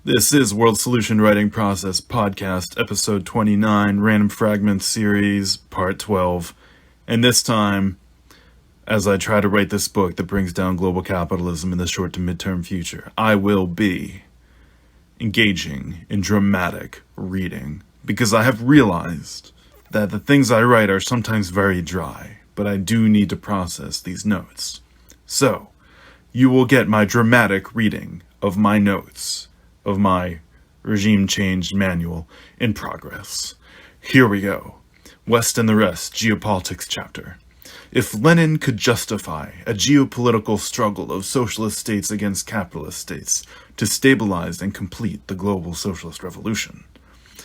This is World Solution Writing Process Podcast, Episode 29, Random Fragments Series, Part 12. And this time, as I try to write this book that brings down global capitalism in the short to midterm future, I will be engaging in dramatic reading, because I have realized that the things I write are sometimes very dry, but I do need to process these notes. So, you will get my dramatic reading of my notes, of my regime change manual in progress. Here we go. West and the Rest, Geopolitics Chapter. If Lenin could justify a geopolitical struggle of socialist states against capitalist states to stabilize and complete the global socialist revolution,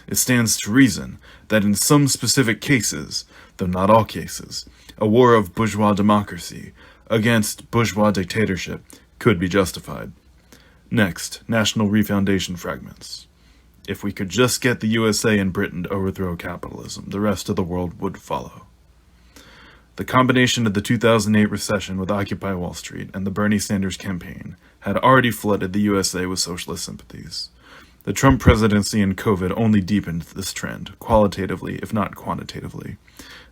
it stands to reason that in some specific cases, though not all cases, a war of bourgeois democracy against bourgeois dictatorship could be justified. Next, National Refoundation Fragments. If we could just get the USA and Britain to overthrow capitalism, the rest of the world would follow. The combination of the 2008 recession with Occupy Wall Street and the Bernie Sanders campaign had already flooded the USA with socialist sympathies. The Trump presidency and COVID only deepened this trend, qualitatively if not quantitatively.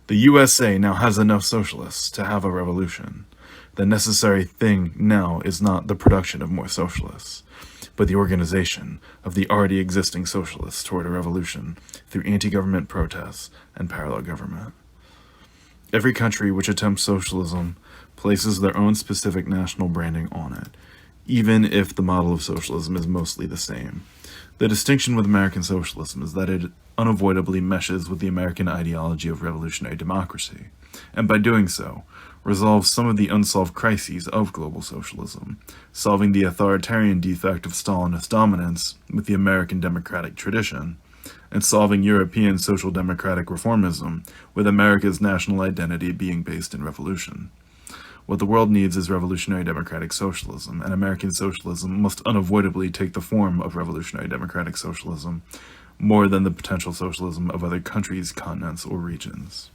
The USA now has enough socialists to have a revolution. The necessary thing now is not the production of more socialists, but the organization of the already existing socialists toward a revolution through anti-government protests and parallel government. Every country which attempts socialism places their own specific national branding on it, even if the model of socialism is mostly the same. The distinction with American socialism is that it unavoidably meshes with the American ideology of revolutionary democracy, and by doing so, resolves some of the unsolved crises of global socialism, solving the authoritarian defect of Stalinist dominance with the American democratic tradition, and solving European social democratic reformism with America's national identity being based in revolution. What the world needs is revolutionary democratic socialism, and American socialism must unavoidably take the form of revolutionary democratic socialism, more than the potential socialism of other countries, continents, or regions.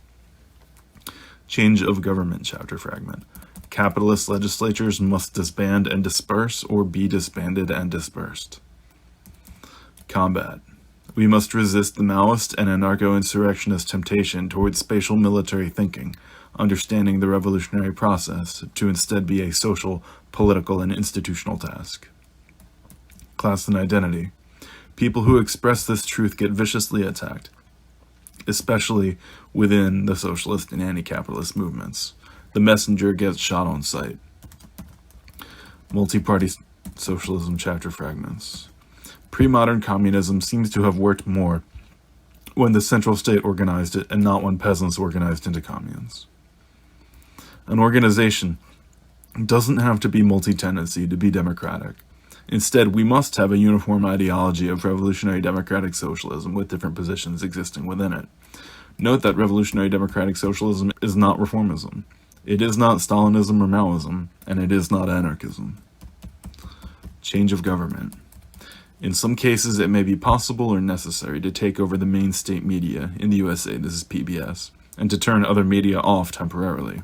Change of government chapter fragment. Capitalist legislatures must disband and disperse, or be disbanded and dispersed. Combat. We must resist the Maoist and anarcho-insurrectionist temptation towards spatial military thinking, understanding the revolutionary process to instead be a social, political, and institutional task. Class and identity. People who express this truth get viciously attacked, especially within the socialist and anti-capitalist movements. The messenger gets shot on sight. Multi-party socialism chapter fragments. Pre-modern communism seems to have worked more when the central state organized it and not when peasants organized into communes. An organization doesn't have to be multi-tendency to be democratic. Instead, we must have a uniform ideology of revolutionary democratic socialism with different positions existing within it. Note that revolutionary democratic socialism is not reformism. It is not Stalinism or Maoism, and it is not anarchism. Change of government. In some cases, it may be possible or necessary to take over the main state media, in the USA this is PBS, and to turn other media off temporarily.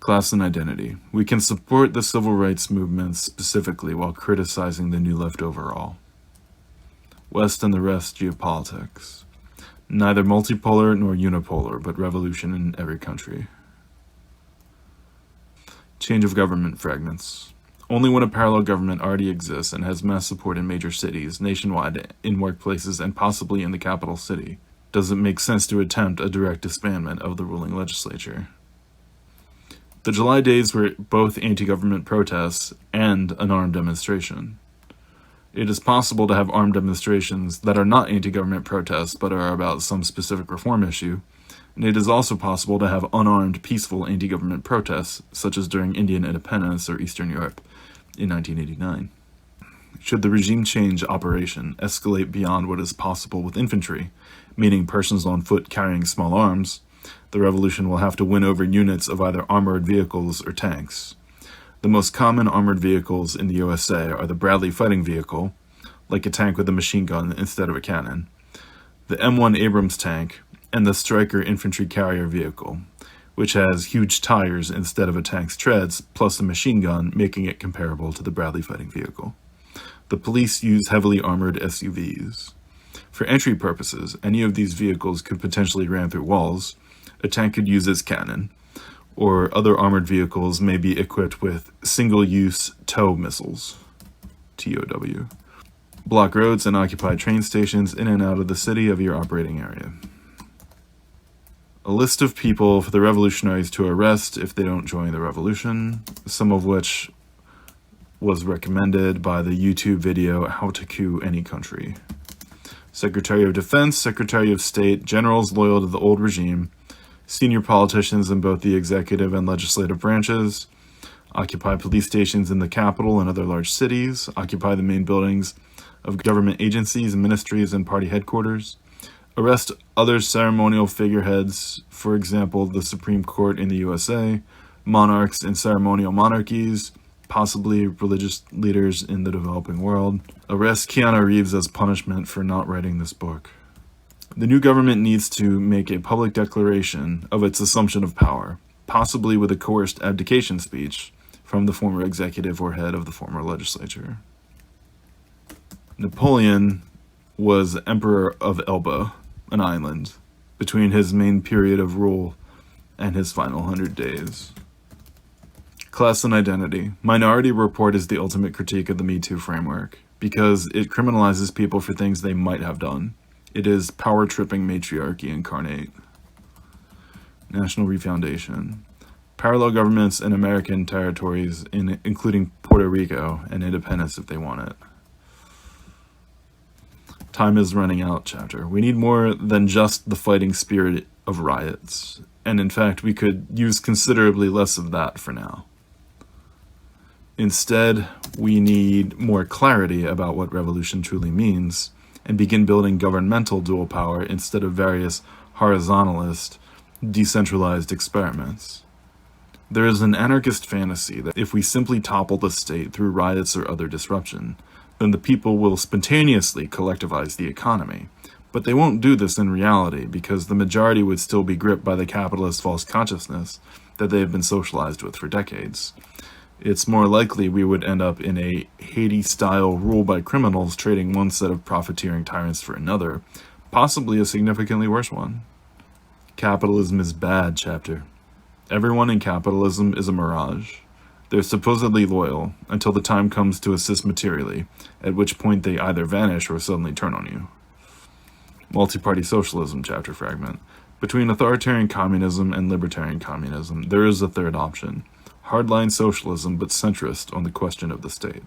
Class and identity. We can support the civil rights movement specifically while criticizing the New Left overall. West and the Rest, Geopolitics. Neither multipolar nor unipolar, but revolution in every country. Change of government fragments. Only when a parallel government already exists and has mass support in major cities, nationwide, in workplaces, and possibly in the capital city, does it make sense to attempt a direct disbandment of the ruling legislature. The July days were both anti-government protests and an armed demonstration. It is possible to have armed demonstrations that are not anti-government protests but are about some specific reform issue, and it is also possible to have unarmed, peaceful anti-government protests, such as during Indian independence or Eastern Europe in 1989. Should the regime change operation escalate beyond what is possible with infantry, meaning persons on foot carrying small arms, the revolution will have to win over units of either armored vehicles or tanks. The most common armored vehicles in the USA are the Bradley fighting vehicle, like a tank with a machine gun instead of a cannon, the M1 Abrams tank, and the Stryker infantry carrier vehicle, which has huge tires instead of a tank's treads, plus a machine gun, making it comparable to the Bradley fighting vehicle. The police use heavily armored SUVs. For entry purposes, any of these vehicles could potentially ram through walls. A tank could use its cannon, or other armored vehicles may be equipped with single-use tow missiles, TOW. Block roads and occupy train stations in and out of the city of your operating area. A list of people for the revolutionaries to arrest if they don't join the revolution, some of which was recommended by the YouTube video How to Coup Any Country. Secretary of Defense, Secretary of State, generals loyal to the old regime, senior politicians in both the executive and legislative branches, occupy police stations in the capital and other large cities, occupy the main buildings of government agencies, ministries, and party headquarters, arrest other ceremonial figureheads, for example, the Supreme Court in the USA, monarchs in ceremonial monarchies, possibly religious leaders in the developing world, arrest Keanu Reeves as punishment for not writing this book. The new government needs to make a public declaration of its assumption of power, possibly with a coerced abdication speech from the former executive or head of the former legislature. Napoleon was Emperor of Elba, an island, between his main period of rule and his final 100 days. Class and identity. Minority Report is the ultimate critique of the Me Too framework, because it criminalizes people for things they might have done. It is power-tripping matriarchy incarnate. National Refoundation. Parallel governments in American territories, including Puerto Rico, and independence if they want it. Time is running out chapter. We need more than just the fighting spirit of riots, and in fact we could use considerably less of that for now. Instead, we need more clarity about what revolution truly means, and begin building governmental dual power instead of various horizontalist, decentralized experiments. There is an anarchist fantasy that if we simply topple the state through riots or other disruption, then the people will spontaneously collectivize the economy. But they won't do this in reality because the majority would still be gripped by the capitalist false consciousness that they have been socialized with for decades. It's more likely we would end up in a Haiti-style rule by criminals trading one set of profiteering tyrants for another, possibly a significantly worse one. Capitalism is bad, chapter. Everyone in capitalism is a mirage. They're supposedly loyal until the time comes to assist materially, at which point they either vanish or suddenly turn on you. Multi-party socialism, chapter fragment. Between authoritarian communism and libertarian communism, there is a third option. Hardline socialism, but centrist on the question of the state.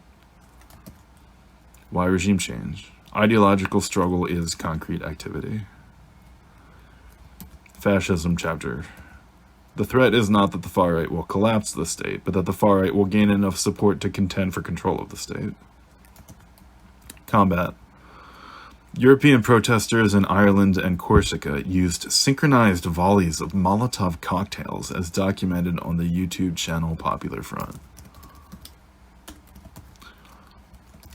Why regime change? Ideological struggle is concrete activity. Fascism chapter. The threat is not that the far right will collapse the state, but that the far right will gain enough support to contend for control of the state. Combat. European protesters in Ireland and Corsica used synchronized volleys of Molotov cocktails as documented on the YouTube channel Popular Front.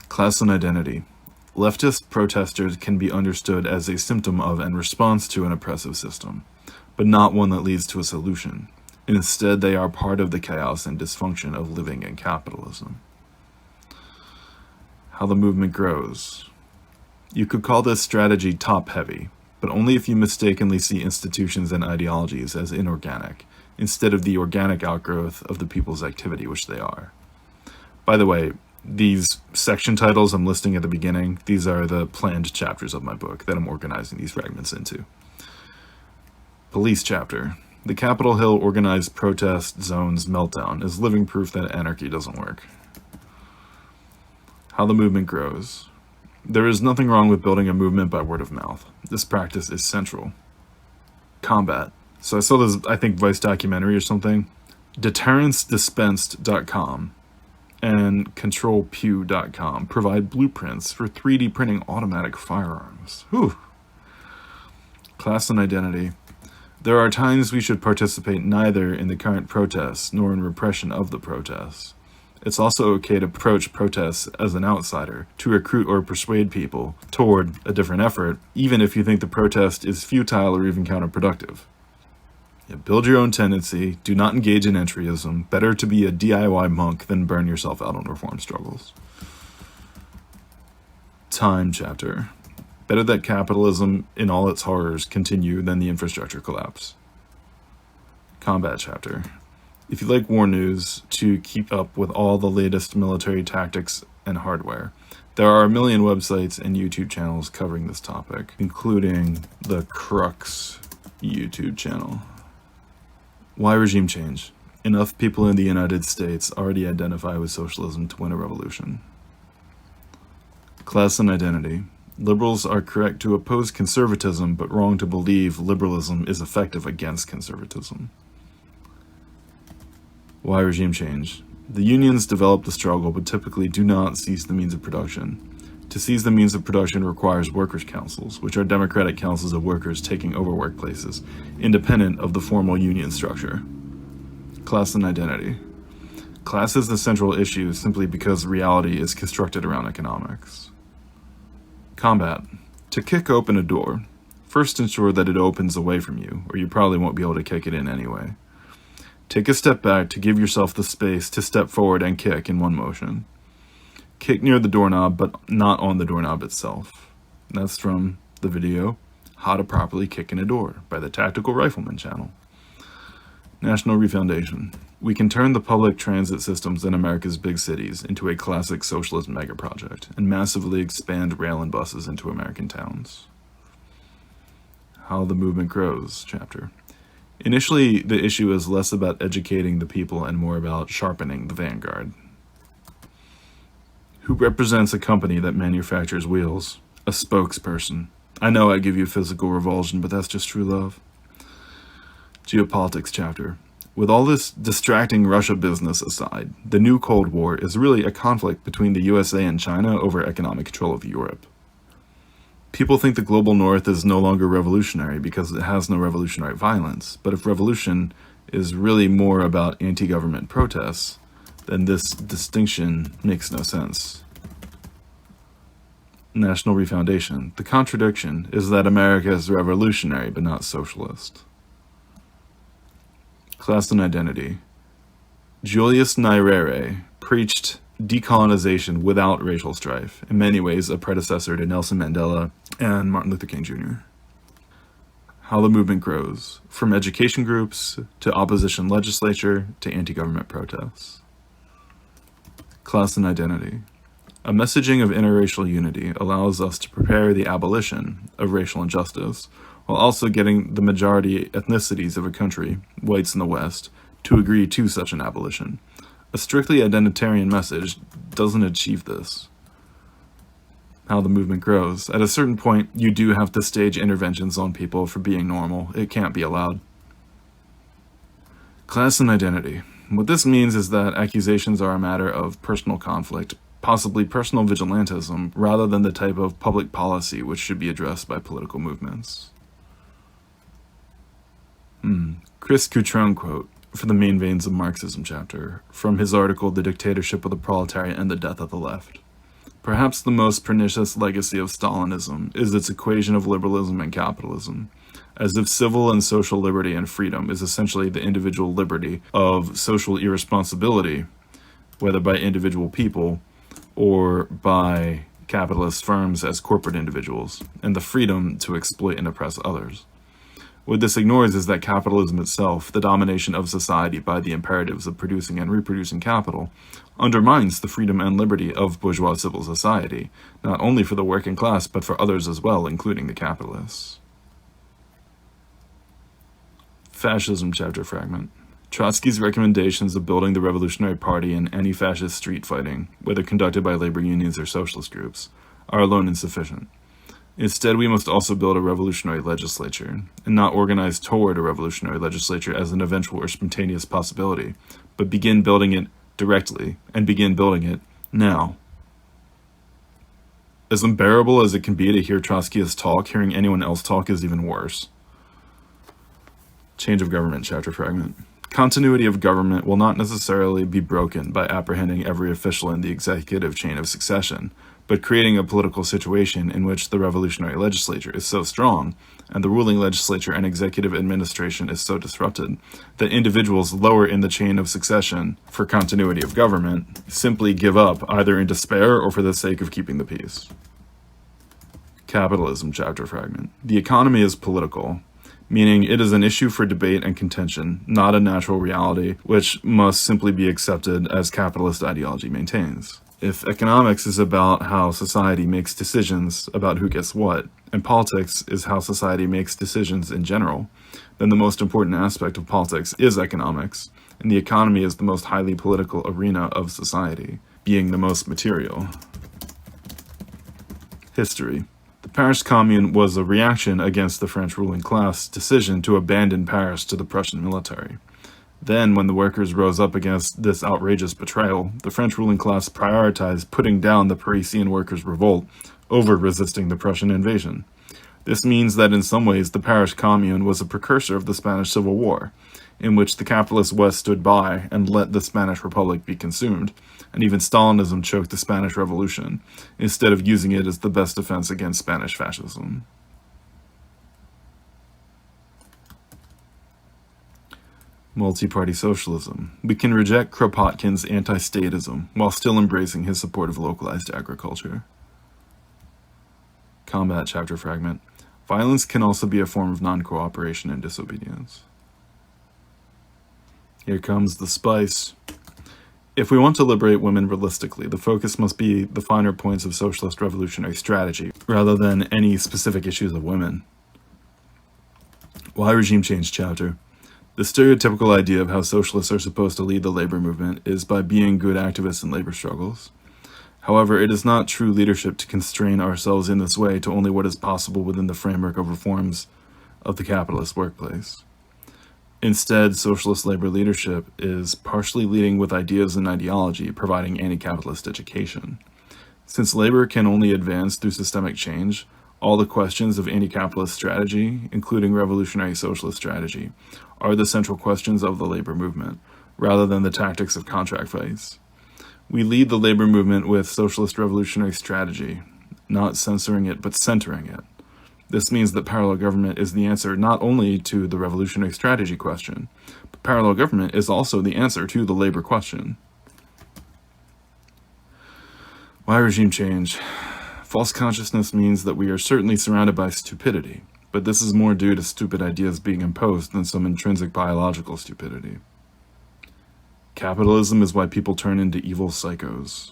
Class and identity. Leftist protesters can be understood as a symptom of and response to an oppressive system, but not one that leads to a solution. Instead, they are part of the chaos and dysfunction of living in capitalism. How the movement grows. You could call this strategy top-heavy, but only if you mistakenly see institutions and ideologies as inorganic, instead of the organic outgrowth of the people's activity, which they are. By the way, these section titles I'm listing at the beginning, these are the planned chapters of my book that I'm organizing these fragments into. Police chapter. The Capitol Hill organized protest zone's meltdown is living proof that anarchy doesn't work. How the movement grows. There is nothing wrong with building a movement by word of mouth. This practice is central. Combat. So I saw this, I think, Vice documentary or something. DeterrenceDispensed.com and ControlPew.com provide blueprints for 3D printing automatic firearms. Whew. Class and identity. There are times we should participate neither in the current protests nor in repression of the protests. It's also okay to approach protests as an outsider, to recruit or persuade people toward a different effort, even if you think the protest is futile or even counterproductive. Yeah, build your own tendency. Do not engage in entryism. Better to be a DIY monk than burn yourself out on reform struggles. Time chapter. Better that capitalism in all its horrors continue than the infrastructure collapse. Combat chapter. If you like war news to keep up with all the latest military tactics and hardware, there are a million websites and YouTube channels covering this topic, including the Crux YouTube channel. Why regime change? Enough people in the United States already identify with socialism to win a revolution. Class and identity. Liberals are correct to oppose conservatism, but wrong to believe liberalism is effective against conservatism. Why regime change? The unions develop the struggle, but typically do not seize the means of production. To seize the means of production requires workers' councils, which are democratic councils of workers taking over workplaces, independent of the formal union structure. Class and identity. Class is the central issue simply because reality is constructed around economics. Combat. To kick open a door, first ensure that it opens away from you, or you probably won't be able to kick it in anyway. Take a step back to give yourself the space to step forward and kick in one motion. Kick near the doorknob, but not on the doorknob itself. That's from the video, How to Properly Kick in a Door by the Tactical Rifleman channel. National Refoundation. We can turn the public transit systems in America's big cities into a classic socialist megaproject and massively expand rail and buses into American towns. How the Movement Grows chapter. Initially, the issue is less about educating the people and more about sharpening the vanguard. Who represents a company that manufactures wheels? A spokesperson. I know I give you physical revulsion, but that's just true love. Geopolitics chapter. With all this distracting Russia business aside, the new Cold War is really a conflict between the USA and China over economic control of Europe. People think the global north is no longer revolutionary because it has no revolutionary violence, but if revolution is really more about anti-government protests, then this distinction makes no sense. National Refoundation. The contradiction is that America is revolutionary but not socialist. Class and identity. Julius Nyerere preached decolonization without racial strife, in many ways a predecessor to Nelson Mandela and Martin Luther King Jr. How the movement grows, from education groups to opposition legislature to anti-government protests. Class and identity. A messaging of interracial unity allows us to prepare the abolition of racial injustice, while also getting the majority ethnicities of a country, whites in the West, to agree to such an abolition. A strictly identitarian message doesn't achieve this. How the movement grows. At a certain point, you do have to stage interventions on people for being normal. It can't be allowed. Class and identity. What this means is that accusations are a matter of personal conflict, possibly personal vigilantism, rather than the type of public policy which should be addressed by political movements. Chris Coutron quote for the Main Veins of Marxism chapter, from his article The Dictatorship of the Proletariat and the Death of the Left. Perhaps the most pernicious legacy of Stalinism is its equation of liberalism and capitalism, as if civil and social liberty and freedom is essentially the individual liberty of social irresponsibility, whether by individual people or by capitalist firms as corporate individuals, and the freedom to exploit and oppress others. What this ignores is that capitalism itself, the domination of society by the imperatives of producing and reproducing capital, undermines the freedom and liberty of bourgeois civil society, not only for the working class, but for others as well, including the capitalists. Fascism chapter fragment. Trotsky's recommendations of building the Revolutionary Party and anti-fascist street fighting, whether conducted by labor unions or socialist groups, are alone insufficient. Instead, we must also build a revolutionary legislature, and not organize toward a revolutionary legislature as an eventual or spontaneous possibility, but begin building it directly, and begin building it now. As unbearable as it can be to hear Trotskyist talk, hearing anyone else talk is even worse. Change of government chapter fragment. Continuity of government will not necessarily be broken by apprehending every official in the executive chain of succession, but creating a political situation in which the revolutionary legislature is so strong, and the ruling legislature and executive administration is so disrupted, that individuals lower in the chain of succession for continuity of government simply give up either in despair or for the sake of keeping the peace. Capitalism chapter fragment. The economy is political, meaning it is an issue for debate and contention, not a natural reality which must simply be accepted as capitalist ideology maintains. If economics is about how society makes decisions about who gets what, and politics is how society makes decisions in general, then the most important aspect of politics is economics, and the economy is the most highly political arena of society, being the most material. History. The Paris Commune was a reaction against the French ruling class decision to abandon Paris to the Prussian military. Then, when the workers rose up against this outrageous betrayal, the French ruling class prioritized putting down the Parisian workers' revolt over resisting the Prussian invasion. This means that in some ways the Paris Commune was a precursor of the Spanish Civil War, in which the capitalist West stood by and let the Spanish Republic be consumed, and even Stalinism choked the Spanish Revolution, instead of using it as the best defense against Spanish fascism. Multi-party socialism. We can reject Kropotkin's anti-statism while still embracing his support of localized agriculture. Combat chapter fragment. Violence can also be a form of non-cooperation and disobedience. Here comes the spice. If we want to liberate women realistically, the focus must be the finer points of socialist revolutionary strategy, rather than any specific issues of women. Why regime change chapter? The stereotypical idea of how socialists are supposed to lead the labor movement is by being good activists in labor struggles. However, it is not true leadership to constrain ourselves in this way to only what is possible within the framework of reforms of the capitalist workplace. Instead, socialist labor leadership is partially leading with ideas and ideology, providing anti-capitalist education. Since labor can only advance through systemic change, all the questions of anti-capitalist strategy, including revolutionary socialist strategy, are the central questions of the labor movement, rather than the tactics of contract fights. We lead the labor movement with socialist revolutionary strategy, not censoring it, but centering it. This means that parallel government is the answer not only to the revolutionary strategy question, but parallel government is also the answer to the labor question. Why regime change? False consciousness means that we are certainly surrounded by stupidity, but this is more due to stupid ideas being imposed than some intrinsic biological stupidity. Capitalism is why people turn into evil psychos.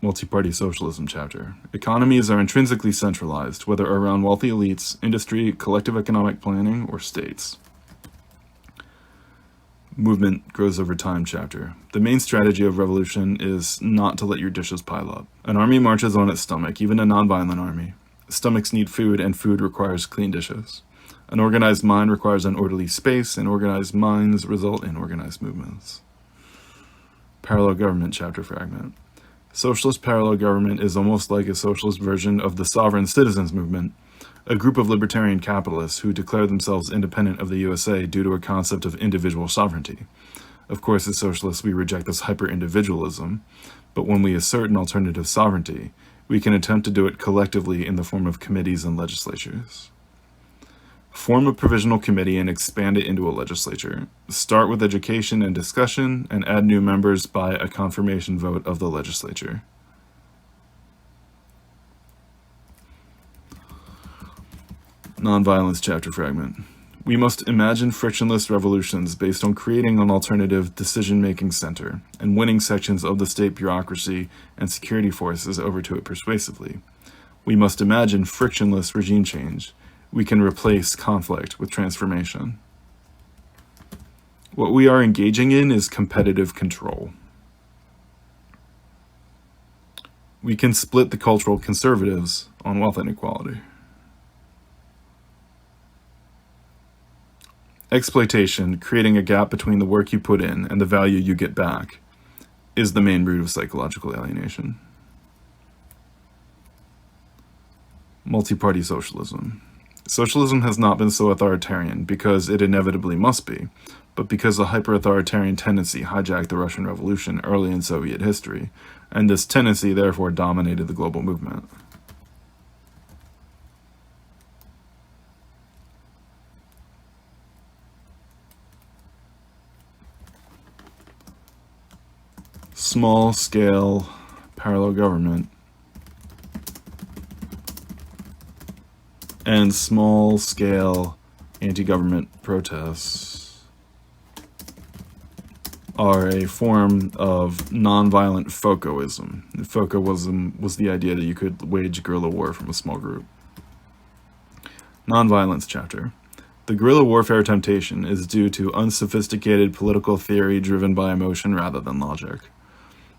Multi-party socialism chapter. Economies are intrinsically centralized, whether around wealthy elites, industry, collective economic planning, or states. Movement grows over time chapter. The main strategy of revolution is not to let your dishes pile up. An army marches on its stomach, even a non-violent army. Stomachs need food, and food requires clean dishes. An organized mind requires an orderly space, and organized minds result in organized movements. Parallel government chapter fragment. Socialist parallel government is almost like a socialist version of the sovereign citizens movement, a group of libertarian capitalists who declare themselves independent of the USA due to a concept of individual sovereignty. Of course, as socialists, we reject this hyper-individualism, but when we assert an alternative sovereignty, we can attempt to do it collectively in the form of committees and legislatures. Form a provisional committee and expand it into a legislature. Start with education and discussion, and add new members by a confirmation vote of the legislature. Nonviolence chapter fragment. We must imagine frictionless revolutions based on creating an alternative decision-making center and winning sections of the state bureaucracy and security forces over to it persuasively. We must imagine frictionless regime change. We can replace conflict with transformation. What we are engaging in is competitive control. We can split the cultural conservatives on wealth inequality. Exploitation, creating a gap between the work you put in and the value you get back, is the main root of psychological alienation. Multi-party socialism. Socialism has not been so authoritarian because it inevitably must be, but because a hyper-authoritarian tendency hijacked the Russian Revolution early in Soviet history, and this tendency therefore dominated the global movement. Small-scale parallel government and small-scale anti-government protests are a form of nonviolent Foucaultism. Foucaultism was the idea that you could wage guerrilla war from a small group. Nonviolence chapter. The guerrilla warfare temptation is due to unsophisticated political theory driven by emotion rather than logic.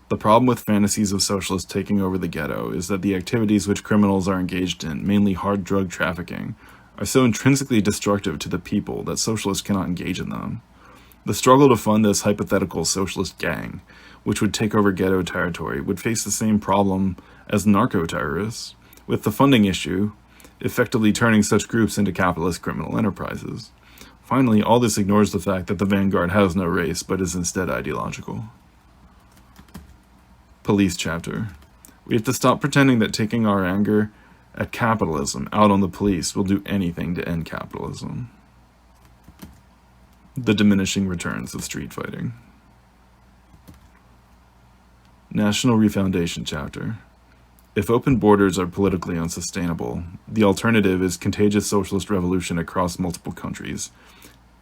The problem with fantasies of socialists taking over the ghetto is that the activities which criminals are engaged in, mainly hard drug trafficking, are so intrinsically destructive to the people that socialists cannot engage in them. The struggle to fund this hypothetical socialist gang, which would take over ghetto territory, would face the same problem as narco-terrorists, with the funding issue effectively turning such groups into capitalist criminal enterprises. Finally, all this ignores the fact that the vanguard has no race, but is instead ideological. Police chapter. We have to stop pretending that taking our anger at capitalism out on the police will do anything to end capitalism. The diminishing returns of street fighting. National Refoundation chapter. If open borders are politically unsustainable, the alternative is contagious socialist revolution across multiple countries,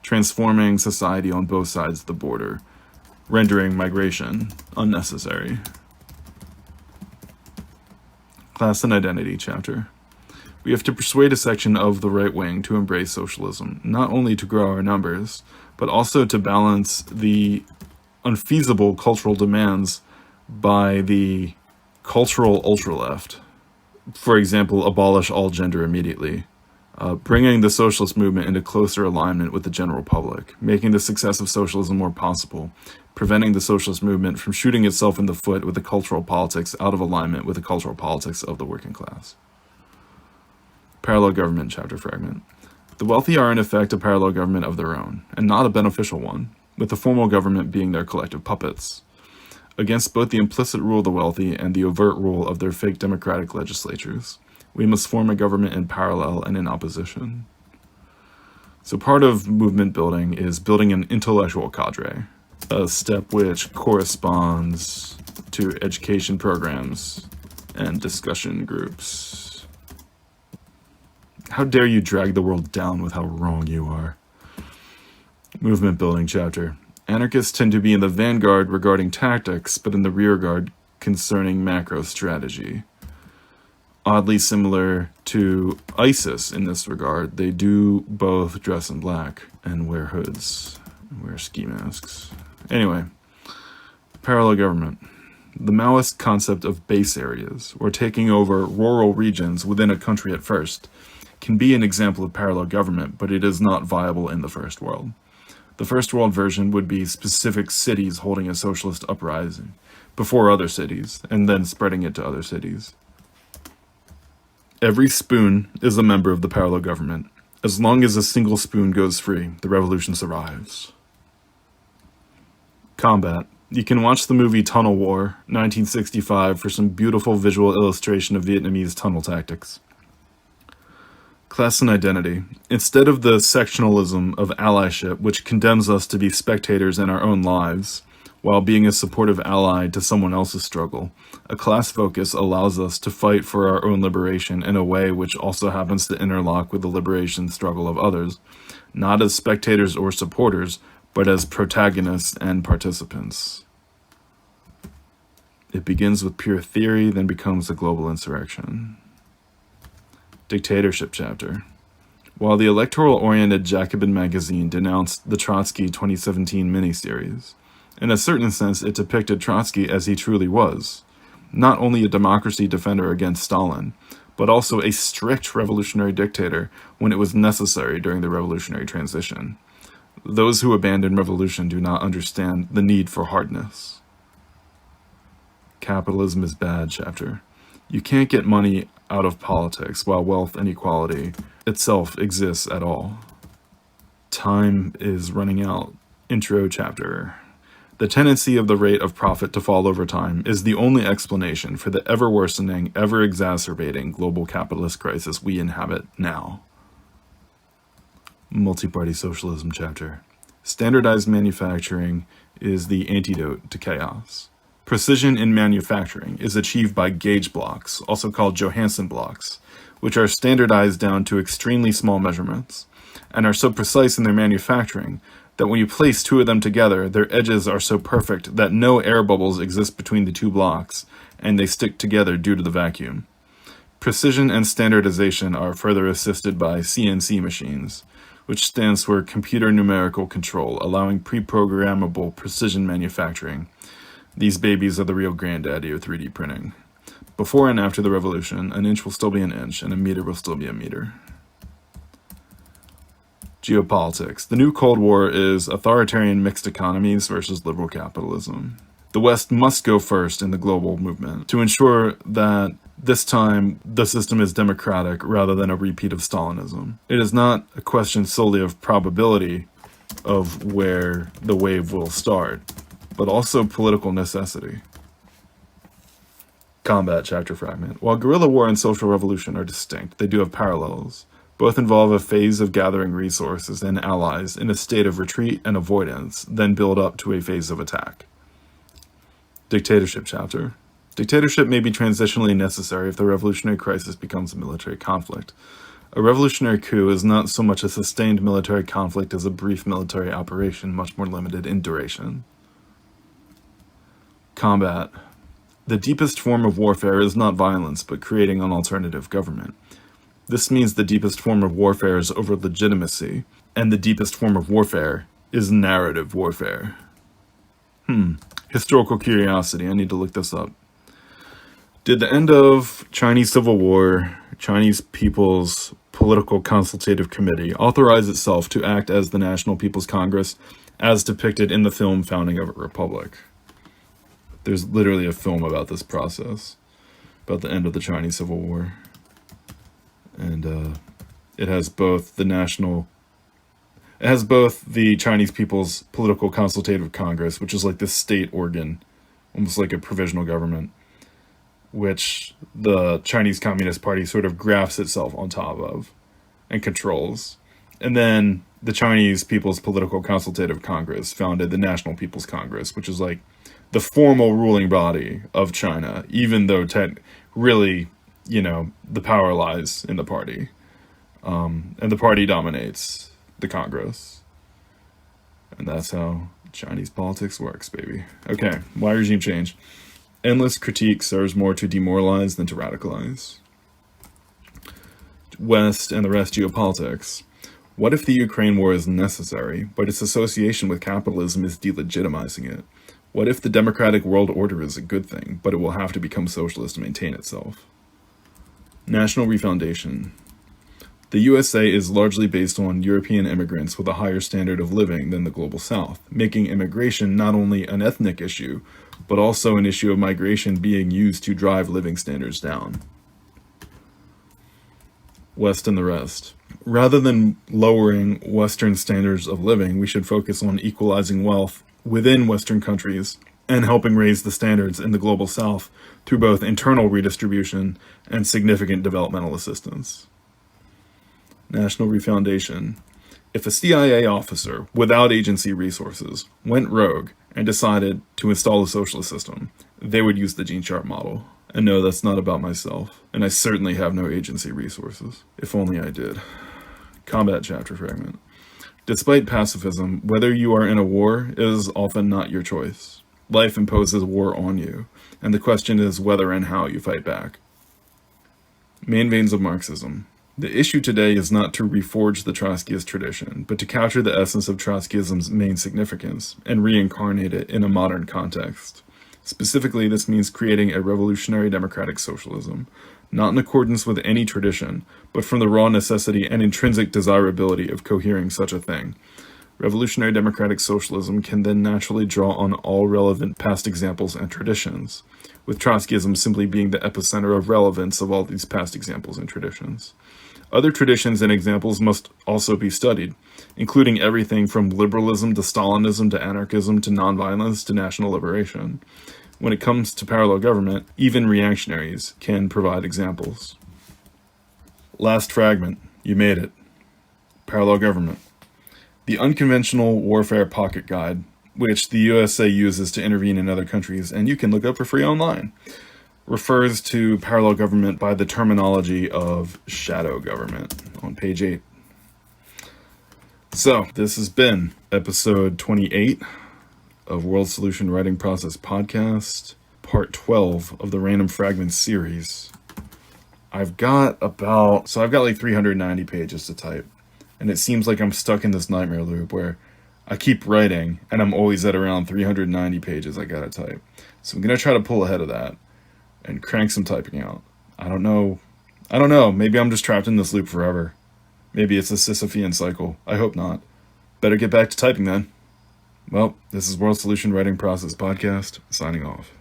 transforming society on both sides of the border, rendering migration unnecessary. Class and Identity chapter. We have to persuade a section of the right wing to embrace socialism, not only to grow our numbers, but also to balance the unfeasible cultural demands by the cultural ultra-left. For example, abolish all gender immediately, bringing the socialist movement into closer alignment with the general public, making the success of socialism more possible, preventing the socialist movement from shooting itself in the foot with the cultural politics out of alignment with the cultural politics of the working class. Parallel government chapter fragment. The wealthy are in effect a parallel government of their own, and not a beneficial one, with the formal government being their collective puppets, against both the implicit rule of the wealthy and the overt rule of their fake democratic legislatures. We must form a government in parallel and in opposition. So part of movement building is building an intellectual cadre, a step which corresponds to education programs and discussion groups. How dare you drag the world down with how wrong you are? Movement building chapter. Anarchists tend to be in the vanguard regarding tactics, but in the rearguard concerning macro strategy. Oddly similar to ISIS in this regard, they do both dress in black and wear hoods, and wear ski masks. Anyway, parallel government. The Maoist concept of base areas, or taking over rural regions within a country at first, can be an example of parallel government, but it is not viable in the first world. The first world version would be specific cities holding a socialist uprising before other cities, and then spreading it to other cities. Every spoon is a member of the parallel government. As long as a single spoon goes free, the revolution survives. Combat. You can watch the movie Tunnel War, 1965, for some beautiful visual illustration of Vietnamese tunnel tactics. Class and identity. Instead of the sectionalism of allyship, which condemns us to be spectators in our own lives, while being a supportive ally to someone else's struggle, a class focus allows us to fight for our own liberation in a way which also happens to interlock with the liberation struggle of others, not as spectators or supporters, but as protagonists and participants. It begins with pure theory, then becomes a global insurrection. Dictatorship chapter. While the electoral-oriented Jacobin magazine denounced the Trotsky 2017 miniseries, in a certain sense it depicted Trotsky as he truly was, not only a democracy defender against Stalin, but also a strict revolutionary dictator when it was necessary during the revolutionary transition. Those who abandon revolution do not understand the need for hardness. Capitalism is bad chapter. You can't get money out of politics, while wealth and equality itself exists at all. Time is running out. Intro chapter. The tendency of the rate of profit to fall over time is the only explanation for the ever-worsening, ever-exacerbating global capitalist crisis we inhabit now. Multi-party socialism chapter. Standardized manufacturing is the antidote to chaos. Precision in manufacturing is achieved by gauge blocks, also called Johansen blocks, which are standardized down to extremely small measurements, and are so precise in their manufacturing that when you place two of them together, their edges are so perfect that no air bubbles exist between the two blocks, and they stick together due to the vacuum. Precision and standardization are further assisted by CNC machines, which stands for Computer Numerical Control, allowing pre-programmable precision manufacturing. These babies are the real granddaddy of 3D printing. Before and after the revolution, an inch will still be an inch, and a meter will still be a meter. Geopolitics. The new Cold War is authoritarian mixed economies versus liberal capitalism. The West must go first in the global movement to ensure that this time the system is democratic rather than a repeat of Stalinism. It is not a question solely of probability of where the wave will start, but also political necessity. Combat chapter fragment. While guerrilla war and social revolution are distinct, they do have parallels. Both involve a phase of gathering resources and allies in a state of retreat and avoidance, then build up to a phase of attack. Dictatorship chapter. Dictatorship may be transitionally necessary if the revolutionary crisis becomes a military conflict. A revolutionary coup is not so much a sustained military conflict as a brief military operation, much more limited in duration. Combat. The deepest form of warfare is not violence, but creating an alternative government. This means the deepest form of warfare is over legitimacy, and the deepest form of warfare is narrative warfare. Historical curiosity, I need to look this up. Did the end of Chinese Civil War, Chinese People's Political Consultative Committee, authorize itself to act as the National People's Congress as depicted in the film Founding of a Republic? There's literally a film about this process, about the end of the Chinese Civil War. And it has both the Chinese People's Political Consultative Congress, which is like this state organ, almost like a provisional government, which the Chinese Communist Party sort of grafts itself on top of and controls. And then the Chinese People's Political Consultative Congress founded the National People's Congress, which is like the formal ruling body of China, even though really, the power lies in the party. And the party dominates the Congress. And that's how Chinese politics works, baby. Okay, why regime change? Endless critique serves more to demoralize than to radicalize. West and the rest geopolitics. What if the Ukraine war is necessary, but its association with capitalism is delegitimizing it? What if the democratic world order is a good thing, but it will have to become socialist to maintain itself? National refoundation. The USA is largely based on European immigrants with a higher standard of living than the global South, making immigration not only an ethnic issue, but also an issue of migration being used to drive living standards down. West and the rest. Rather than lowering Western standards of living, we should focus on equalizing wealth within Western countries and helping raise the standards in the global South through both internal redistribution and significant developmental assistance. National refoundation. If a CIA officer without agency resources went rogue and decided to install a socialist system, they would use the Gene Sharp model. And no, that's not about myself, and I certainly have no agency resources. If only I did. Combat chapter fragment. Despite pacifism, whether you are in a war is often not your choice. Life imposes war on you, and the question is whether and how you fight back. Main veins of Marxism. The issue today is not to reforge the Trotskyist tradition, but to capture the essence of Trotskyism's main significance and reincarnate it in a modern context. Specifically, this means creating a revolutionary democratic socialism, not in accordance with any tradition, but from the raw necessity and intrinsic desirability of cohering such a thing. Revolutionary democratic socialism can then naturally draw on all relevant past examples and traditions, with Trotskyism simply being the epicenter of relevance of all these past examples and traditions. Other traditions and examples must also be studied, including everything from liberalism to Stalinism to anarchism to nonviolence to national liberation. When it comes to parallel government, even reactionaries can provide examples. Last fragment. You made it. Parallel government. The Unconventional Warfare Pocket Guide, which the USA uses to intervene in other countries, and you can look up for free online, refers to parallel government by the terminology of shadow government on page 8. So, this has been episode 28 of World Solution Writing Process Podcast, part 12 of the Random Fragments series. I've got like 390 pages to type, and it seems like I'm stuck in this nightmare loop where I keep writing, and I'm always at around 390 pages I gotta type. So I'm gonna try to pull ahead of that and crank some typing out. I don't know. Maybe I'm just trapped in this loop forever. Maybe it's a Sisyphean cycle. I hope not. Better get back to typing then. Well, this is World Solution Writing Process Podcast, signing off.